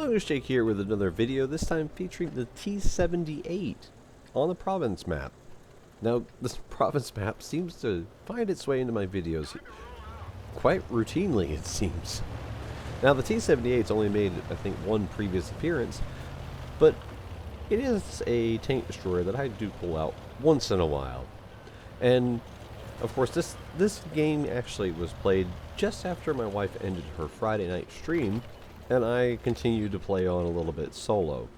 Hello, Jake here with another video, this time featuring the T78 on the province map. Now, this province map seems to find its way into my videos quite routinely, it seems. Now, the T78's only made, I think, one previous appearance, but it is a tank destroyer that I do pull out once in a while. And, of course, this game actually was played just after my wife ended her Friday night stream, and I continued to play on a little bit solo.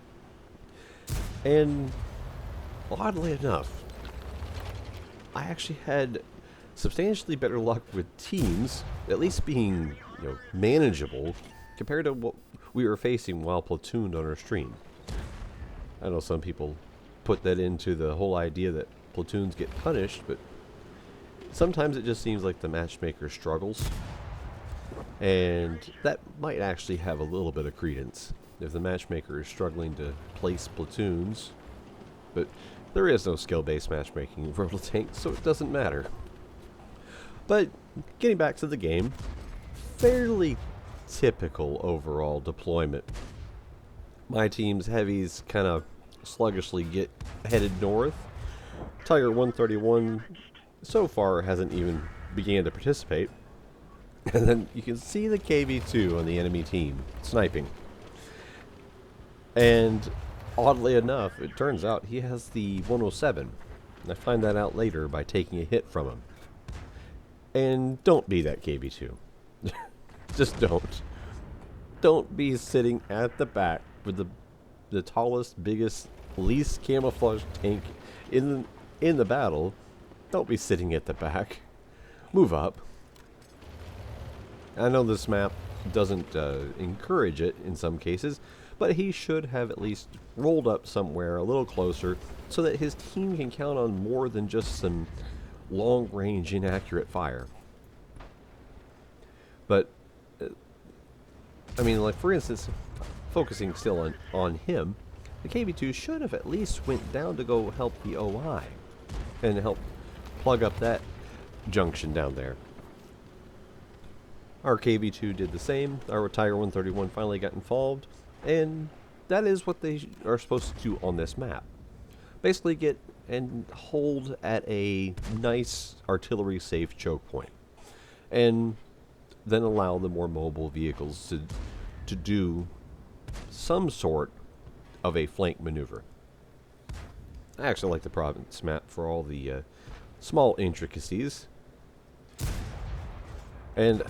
And oddly enough, I actually had substantially better luck with teams, at least being, manageable, compared to what we were facing while platooned on our stream. I know some people put that into the whole idea that platoons get punished, but sometimes it just seems like the matchmaker struggles. And that might actually have a little bit of credence if the matchmaker is struggling to place platoons. But there is no skill-based matchmaking in World of Tanks, so it doesn't matter. But getting back to the game, fairly typical overall deployment. My team's heavies kind of sluggishly get headed north. Tiger 131 so far hasn't even began to participate. And then you can see the KV-2 on the enemy team, sniping. And oddly enough, it turns out he has the 107. And I find that out later by taking a hit from him. And don't be that KV-2. Just don't. Don't be sitting at the back with the tallest, biggest, least camouflaged tank in the battle. Don't be sitting at the back. Move up. I know this map doesn't encourage it in some cases, but he should have at least rolled up somewhere a little closer so that his team can count on more than just some long-range inaccurate fire. But, I mean, like for instance, focusing still on him, the KV-2 should have at least went down to go help the OI and help plug up that junction down there. Our KV-2 did the same. Our Tiger 131 finally got involved, and that is what they are supposed to do on this map. Basically get and hold at a nice artillery safe choke point, and then allow the more mobile vehicles to do some sort of a flank maneuver. I actually like the province map for all the small intricacies. And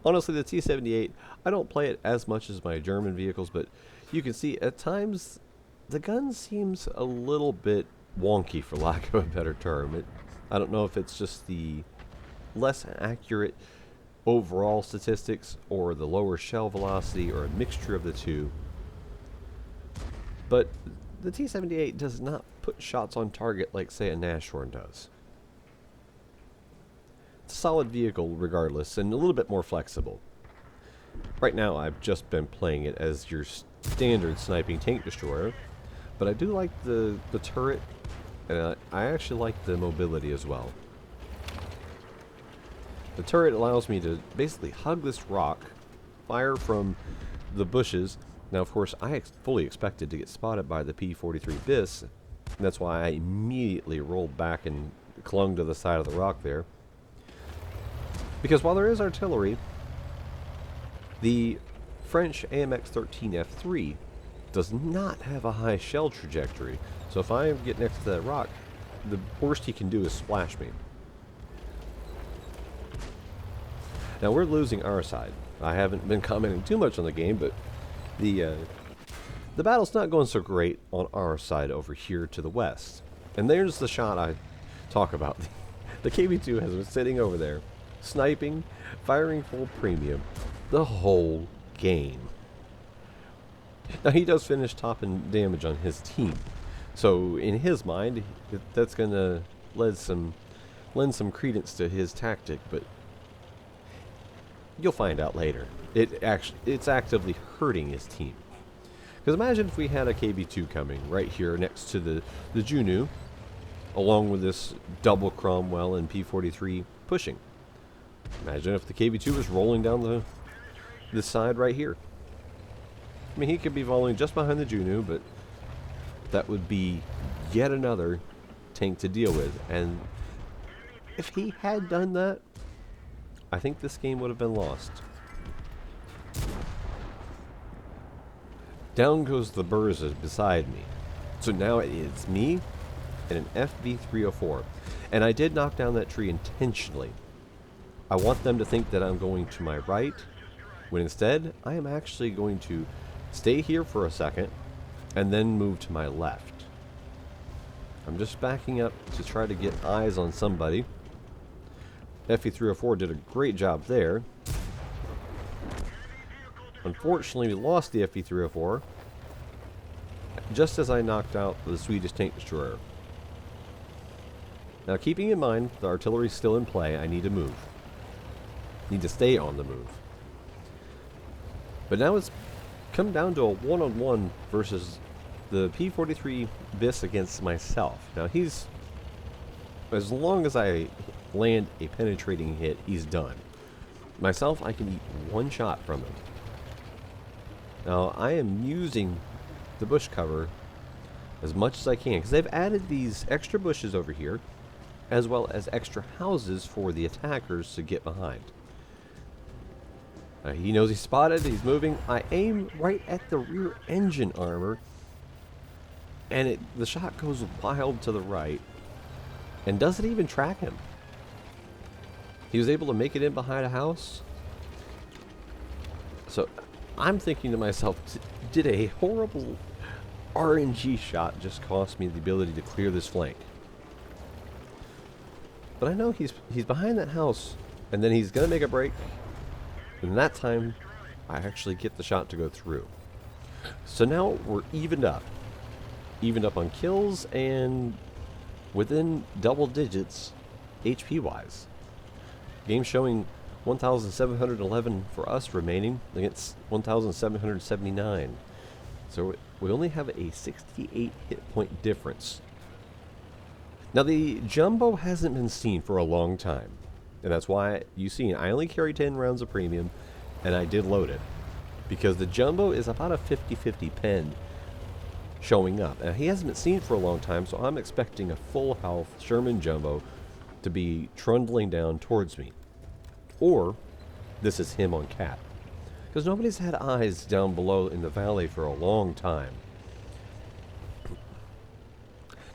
honestly, the T78, I don't play it as much as my German vehicles, but you can see at times the gun seems a little bit wonky, for lack of a better term. I don't know if it's just the less accurate overall statistics or the lower shell velocity or a mixture of the two. But the T78 does not put shots on target like, say, a Nashorn does. It's a solid vehicle regardless, and a little bit more flexible. Right now I've just been playing it as your standard sniping tank destroyer, but I do like the turret, and I actually like the mobility as well. The turret allows me to basically hug this rock, fire from the bushes. Now, of course, I fully expected to get spotted by the P43 BIS, and that's why I immediately rolled back and clung to the side of the rock there. Because while there is artillery, the French AMX-13F3 does not have a high shell trajectory. So if I get next to that rock, the worst he can do is splash me. Now we're losing our side. I haven't been commenting too much on the game, but the battle's not going so great on our side over here to the west. And there's the shot I talk about. The KV-2 has been sitting over there, sniping, firing full premium the whole game. Now he does finish top in damage on his team, so in his mind that's gonna lend some credence to his tactic, but you'll find out later. It's actively hurting his team. Because imagine if we had a KV-2 coming right here next to the Juno, along with this double Cromwell and P43 pushing. Imagine if the KV-2 was rolling down the side right here. I mean, he could be following just behind the Juno, but that would be yet another tank to deal with. And if he had done that, I think this game would have been lost. Down goes the Burza beside me. So now it's me and an FV304. And I did knock down that tree intentionally. I want them to think that I'm going to my right, when instead I am actually going to stay here for a second and then move to my left. I'm just backing up to try to get eyes on somebody. FV304 did a great job there. Unfortunately, we lost the FV304 just as I knocked out the Swedish tank destroyer. Now, keeping in mind the artillery is still in play, I need to move. Need to stay on the move. But now it's come down to a one-on-one versus the P-43 BIS against myself. Now he's, as long as I land a penetrating hit, he's done. Myself, I can eat one shot from him. Now I am using the bush cover as much as I can, because they've added these extra bushes over here, as well as extra houses for the attackers to get behind. He knows he's spotted, he's moving. I aim right at the rear engine armor, and the shot goes wild to the right, and doesn't even track him. He was able to make it in behind a house. So I'm thinking to myself, did a horrible RNG shot just cost me the ability to clear this flank? But I know he's behind that house, and then he's going to make a break. And that time, I actually get the shot to go through. So now we're evened up. Evened up on kills and within double digits HP-wise. Game showing 1,711 for us remaining against 1,779. So we only have a 68 hit point difference. Now the Jumbo hasn't been seen for a long time. And that's why you see I only carry 10 rounds of premium, and I did load it. Because the Jumbo is about a 50-50 pen showing up. Now he hasn't been seen for a long time, so I'm expecting a full health Sherman Jumbo to be trundling down towards me. Or this is him on cap. Because nobody's had eyes down below in the valley for a long time.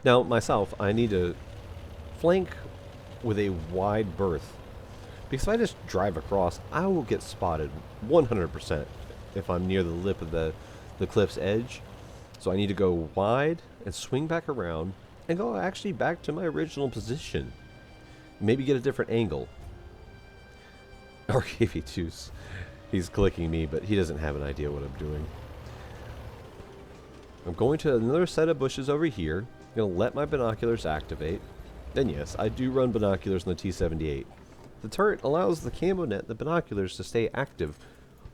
Now myself, I need to flank with a wide berth. Because if I just drive across, I will get spotted 100% if I'm near the lip of the cliff's edge. So I need to go wide and swing back around and go actually back to my original position. Maybe get a different angle. RKV2's, he's clicking me, but he doesn't have an idea what I'm doing. I'm going to another set of bushes over here. I'm going to let my binoculars activate. And yes, I do run binoculars in the T78. The turret allows the camo net, the binoculars, to stay active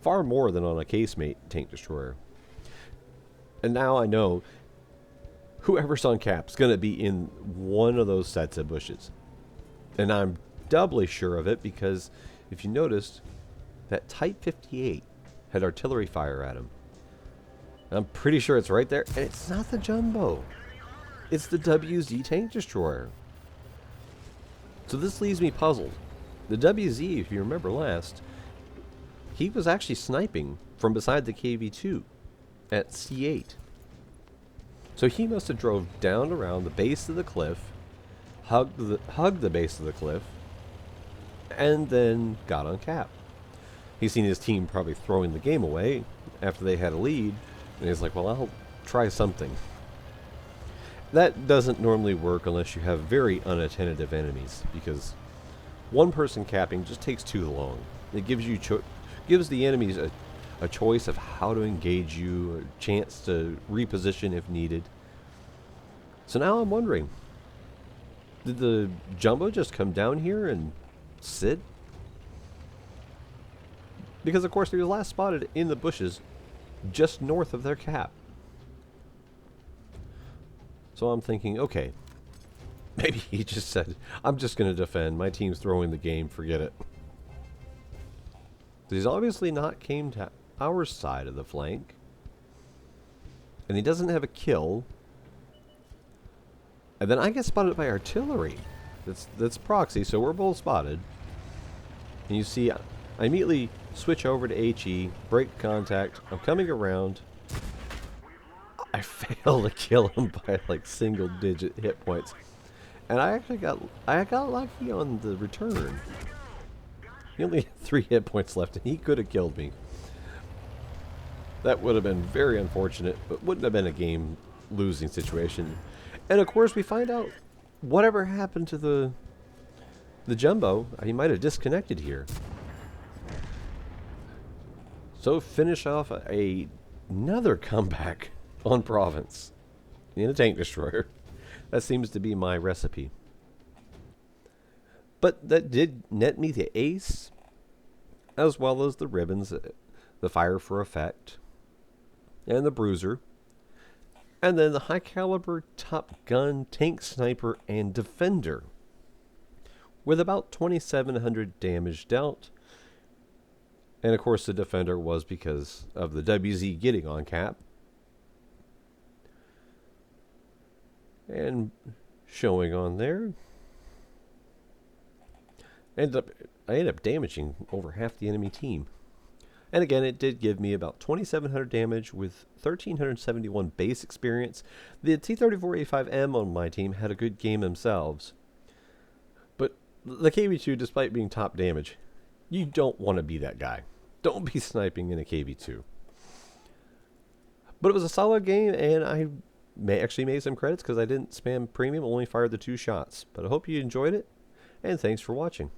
far more than on a casemate tank destroyer. And now I know whoever's on cap is going to be in one of those sets of bushes. And I'm doubly sure of it because if you noticed, that Type 58 had artillery fire at him. And I'm pretty sure it's right there. And it's not the Jumbo. It's the WZ tank destroyer. So this leaves me puzzled. The WZ, if you remember last, he was actually sniping from beside the KV-2 at C8. So he must have drove down around the base of the cliff, hugged the base of the cliff, and then got on cap. He's seen his team probably throwing the game away after they had a lead, and he's like, well, I'll try something. That doesn't normally work unless you have very unattentive enemies, because one person capping just takes too long. It gives you gives the enemies a choice of how to engage you, a chance to reposition if needed. So now I'm wondering, did the Jumbo just come down here and sit? Because of course he was last spotted in the bushes just north of their cap. So I'm thinking, okay, maybe he just said, I'm just going to defend. My team's throwing the game. Forget it. He's obviously not came to our side of the flank. And he doesn't have a kill. And then I get spotted by artillery. That's proxy, so we're both spotted. And you see, I immediately switch over to HE, break contact. I'm coming around. I fail to kill him by like single-digit hit points. And I got lucky on the return. He only had 3 hit points left, and he could have killed me. That would have been very unfortunate, but wouldn't have been a game-losing situation. And of course, we find out whatever happened to the jumbo. He might have disconnected here. So finish off another comeback on Province in a tank destroyer. That seems to be my recipe. But that did net me the ace, as well as the ribbons, the fire for effect, and the bruiser, and then the high caliber top gun, tank sniper, and defender, with about 2,700 damage dealt. And of course the defender was because of the WZ getting on cap. And showing on there, I ended up damaging over half the enemy team. And again, it did give me about 2,700 damage with 1,371 base experience. The T3485M on my team had a good game themselves. But the KV2, despite being top damage, you don't want to be that guy. Don't be sniping in a KV2. But it was a solid game, and I actually made some credits because I didn't spam premium, only fired the 2 shots. But I hope you enjoyed it, and thanks for watching.